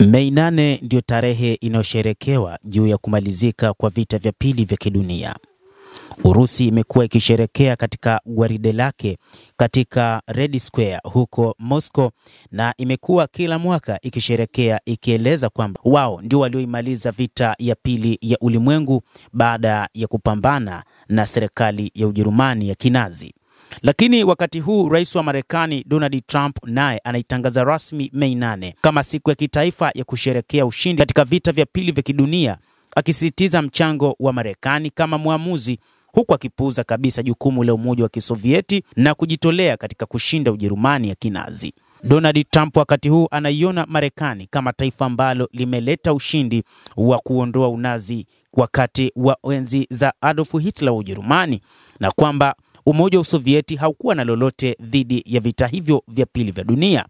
Mei 8 ndio tarehe inayosherekewa juu ya kumalizika kwa vita vya pili vya kidunia. Urusi imekuwa ikisherekea katika gwaride lake katika Red Square huko Moscow, na imekuwa kila mwaka ikisherekea ikieleza kwamba wao ndio walioimaliza vita ya pili ya ulimwengu baada ya kupambana na serikali ya Ujerumani ya Kinazi. Lakini wakati huu rais wa Marekani Donald Trump naye anaitangaza rasmi Mei 8 kama siku ya kitaifa ya kusherekea ushindi katika vita vya pili vya kidunia, akisisitiza mchango wa Marekani kama muamuzi, huku akipuuza kabisa jukumu la Umoja wa Kisovieti na kujitolea katika kushinda Ujerumani ya Kinazi. Donald Trump wakati huu anaiona Marekani kama taifa ambalo limeleta ushindi wa kuondoa Unazi wakati wa enzi za Adolf Hitler wa Ujerumani, na kwamba Umoja wa Sovieti haukuwa na lolote dhidi ya vita hivyo vya pili vya dunia.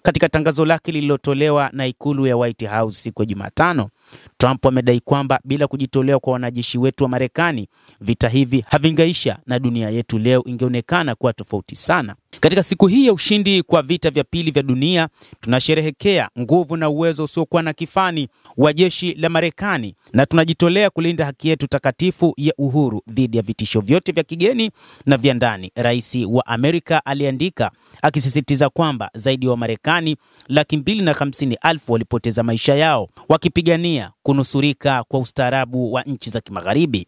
Katika tangazo lake lililotolewa na ikulu ya White House siku ya Jumatano, Trump amedai kwamba bila kujitolea kwa wanajeshi wetu wa Marekani, vita hivi havingeisha na dunia yetu leo ingeonekana kuwa tofauti sana. Katika siku hii ya ushindi kwa vita vya pili vya dunia, tunasherehekea nguvu na uwezo usiokuwa na kifani wa jeshi la Marekani, na tunajitolea kulinda haki yetu takatifu ya uhuru dhidi ya vitisho vyote vya kigeni na vya ndani, Rais wa Amerika aliandika, akisisitiza kwamba zaidi wa Marekani 250,000 walipoteza maisha yao wakipigania kunusurika kwa ustaarabu wa nchi za kimagharibi.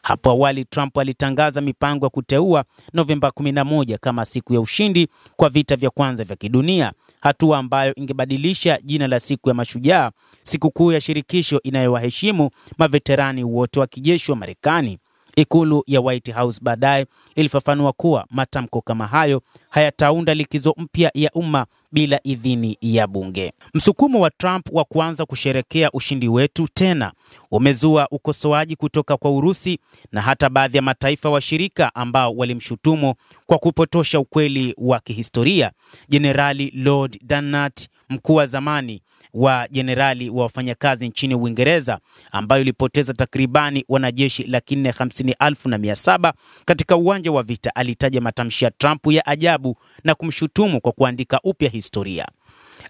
Hapo awali Trump alitangaza mipango ya kuteua Novemba 11 kama siku ya ushindi kwa vita vya kwanza vya kidunia, hatua ambayo ingebadilisha jina la siku ya mashujaa, sikukuu ya shirikisho inayowaheshimu maveterani wote wa kijeshi wa Marekani. Ikulu ya White House baadaye ilifafanua kuwa matamko kama hayo hayataunda likizo mpya ya umma bila idhini ya bunge. Msukumo wa Trump wa kuanza kusherekea ushindi wetu tena umezua ukosoaji kutoka kwa Urusi na hata baadhi ya mataifa washirika ambao walimshutumu kwa kupotosha ukweli wa kihistoria. Jenerali Lord Dannatt, mkuu wa zamani wa jenerali wa wafanyakazi nchini Uingereza, ambayo ilipoteza takribani wanajeshi 450,700 katika uwanja wa vita, alitaja matamshi ya Trump ya ajabu na kumshutumu kwa kuandika upya historia.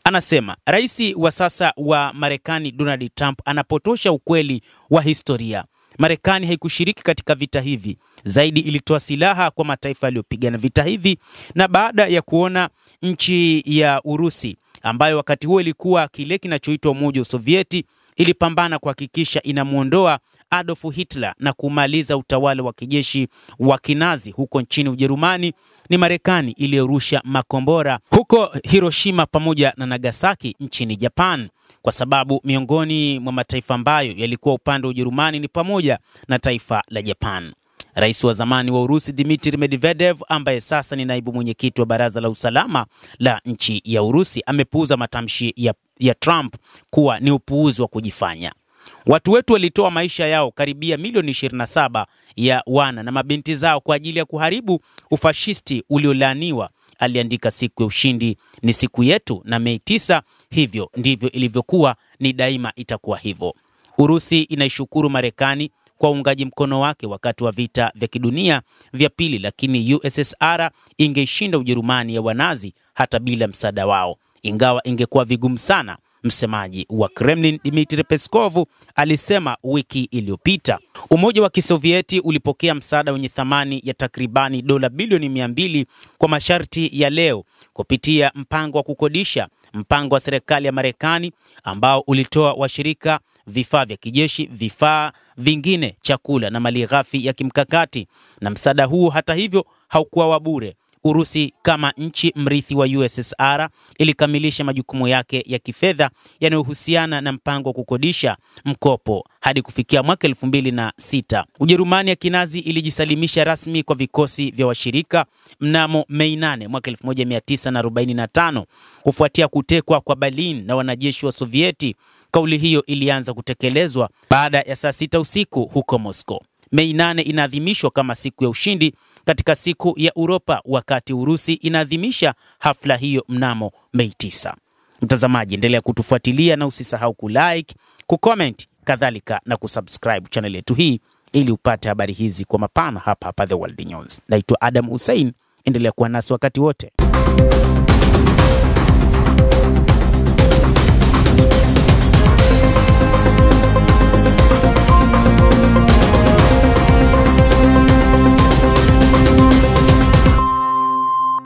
Anasema rais wa sasa wa Marekani Donald Trump anapotosha ukweli wa historia. Marekani haikushiriki katika vita hivi, zaidi ilitoa silaha kwa mataifa yaliyopigana vita hivi, na baada ya kuona nchi ya Urusi ambayo wakati huo ilikuwa kile kinachoitwa Umoja wa Sovieti ilipambana kuhakikisha inamuondoa Adolf Hitler na kumaliza utawala wa kijeshi wa Kinazi huko nchini Ujerumani, ni Marekani iliyorusha makombora huko Hiroshima pamoja na Nagasaki nchini Japan, kwa sababu miongoni mwa mataifa ambayo yalikuwa upande wa Ujerumani ni pamoja na taifa la Japan. Rais wa zamani wa Urusi Dmitry Medvedev, ambaye sasa ni naibu mwenyekiti wa Baraza la Usalama la nchi ya Urusi, amepuuza matamshi ya Trump kuwa ni upuuzi wa kujifanya. Watu wetu walitoa maisha yao karibia milioni 27 ya wana na mabinti zao kwa ajili ya kuharibu ufashisti uliolaaniwa, aliandika. Siku ya ushindi ni siku yetu, na Mei 9 hivyo ndivyo ilivyokuwa, ni daima itakuwa hivyo. Urusi inaishukuru Marekani kwa uungaji mkono wake wakati wa vita vya kidunia vya pili, lakini USSR ingeishinda Ujerumani ya Wanazi hata bila msaada wao, ingawa ingekuwa vigumu sana, msemaji wa Kremlin Dmitry Peskov alisema wiki iliyopita. Umoja wa Kisovieti ulipokea msaada wenye thamani ya takribani dola bilioni 200 kwa masharti ya leo kupitia mpango wa kukodisha, mpango wa serikali ya Marekani ambao ulitoa washirika vifaa vya kijeshi, vifaa vingine, chakula na malighafi ya kimkakati. Na msaada huu hata hivyo haukuwa wa bure. Urusi kama nchi mrithi wa USSR ilikamilisha majukumu yake ya kifedha yanayohusiana na mpango wa kukodisha mkopo hadi kufikia mwaka 2006. Ujerumani ya Kinazi ilijisalimisha rasmi kwa vikosi vya washirika mnamo Mei 8 mwaka 1945 kufuatia kutekwa kwa Berlin na wanajeshi wa Sovieti. Kauli hiyo ilianza kutekelezwa baada ya saa 6 usiku huko Moscow. Mei 8 inaadhimishwa kama siku ya ushindi katika siku ya Uropa, wakati Urusi inaadhimisha hafla hiyo mnamo Mei 9. Mtazamaji, endelea kutufuatilia na usisahau kulike, kucomment, kadhalika na kusubscribe channel yetu hii ili upate habari hizi kwa mapana hapa The World News. Naitwa Adam Hussein, endelea kuwa nasi wakati wote.